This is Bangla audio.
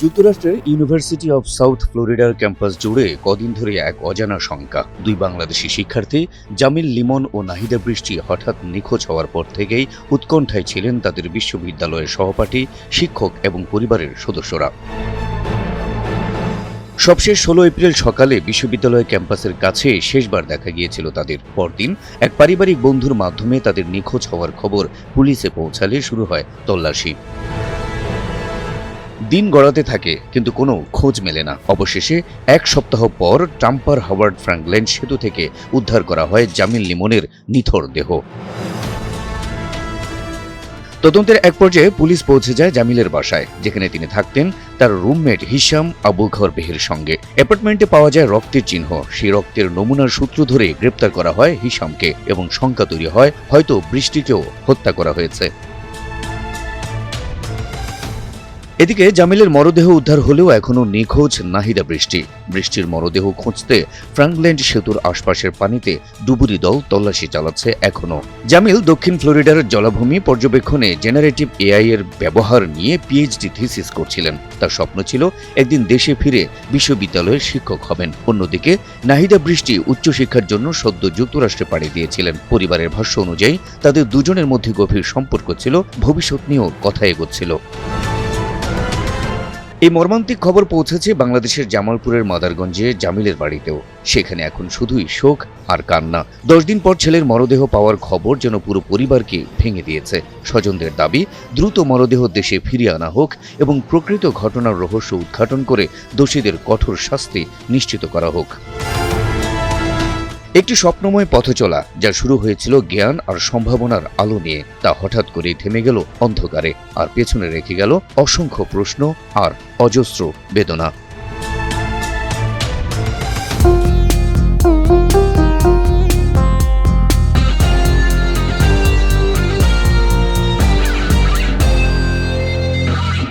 যুক্তরাষ্ট্রের ইউনিভার্সিটি অব সাউথ ফ্লোরিডার ক্যাম্পাস জুড়ে কদিন ধরে এক অজানা শঙ্কা। দুই বাংলাদেশি শিক্ষার্থী জামিল লিমন ও নাহিদা বৃষ্টি হঠাৎ নিখোঁজ হওয়ার পর থেকেই উৎকণ্ঠায় ছিলেন তাদের বিশ্ববিদ্যালয়ের সহপাঠী, শিক্ষক এবং পরিবারের সদস্যরা। সবশেষ 16 এপ্রিল সকালে বিশ্ববিদ্যালয় ক্যাম্পাসের কাছে শেষবার দেখা গিয়েছিল তাদের। পরদিন এক পারিবারিক বন্ধুর মাধ্যমে তাদের নিখোঁজ হওয়ার খবর পুলিশে পৌঁছালে শুরু হয় তল্লাশি। দিন গড়াতে থাকে কিন্তু কোনো খোঁজ মেলে না। অবশেষে এক সপ্তাহ পর টাম্পার হাওয়ার্ড ফ্র্যাঙ্কল্যান্ড সেতু থেকে উদ্ধার করা হয় জামিল লিমনের নিথর দেহ। তদন্তের এক পর্যায়ে পুলিশ পৌঁছে যায় জামিলের বাসায়, যেখানে তিনি থাকতেন তার রুমমেট হিশাম আবু ঘরবেহের সঙ্গে। অ্যাপার্টমেন্টে পাওয়া যায় রক্তের চিহ্ন। সেই রক্তের নমুনার সূত্র ধরে গ্রেপ্তার করা হয় হিশামকে এবং শঙ্কা তৈরি হয় হয়তো বৃষ্টিকেও হত্যা করা হয়েছে। এদিকে জামিলের মরদেহ উদ্ধার হলেও এখনও নিখোঁজ নাহিদা বৃষ্টি। বৃষ্টির মরদেহ খুঁজতে ফ্র্যাঙ্কল্যান্ড সেতুর আশপাশের পানিতে ডুবুরি দল তল্লাশি চালাচ্ছে এখনও। জামিল দক্ষিণ ফ্লোরিডার জলাভূমি পর্যবেক্ষণে জেনারেটিভ এআই এর ব্যবহার নিয়ে পিএইচডি থিসিস করছিলেন। তার স্বপ্ন ছিল একদিন দেশে ফিরে বিশ্ববিদ্যালয়ের শিক্ষক হবেন। অন্যদিকে নাহিদা বৃষ্টি উচ্চশিক্ষার জন্য সদ্য যুক্তরাষ্ট্রে পাড়ি দিয়েছিলেন। পরিবারের ভাষ্য অনুযায়ী তাদের দুজনের মধ্যে গভীর সম্পর্ক ছিল, ভবিষ্যৎ নিয়েও কথা এগোচ্ছিল। এই মর্মান্তিক খবর পৌঁছেছে বাংলাদেশের জামালপুরের মাদারগঞ্জে জামিলের বাড়িতেও। সেখানে এখন শুধুই শোক আর কান্না। 10 দিন পর ছেলের মরদেহ পাওয়ার খবর যেন পুরো পরিবারকে ভেঙে দিয়েছে। স্বজনদের দাবি দ্রুত মরদেহ দেশে ফিরিয়ে আনা হোক এবং প্রকৃত ঘটনার রহস্য উদ্ঘাটন করে দোষীদের কঠোর শাস্তি নিশ্চিত করা হোক। একটি স্বপ্নময় পথচলা যা শুরু হয়েছিল জ্ঞান আর সম্ভাবনার আলো নিয়ে, তা হঠাৎ করেই থেমে গেল অন্ধকারে, আর পেছনে রেখে গেল অসংখ্য প্রশ্ন আর অজস্র বেদনা।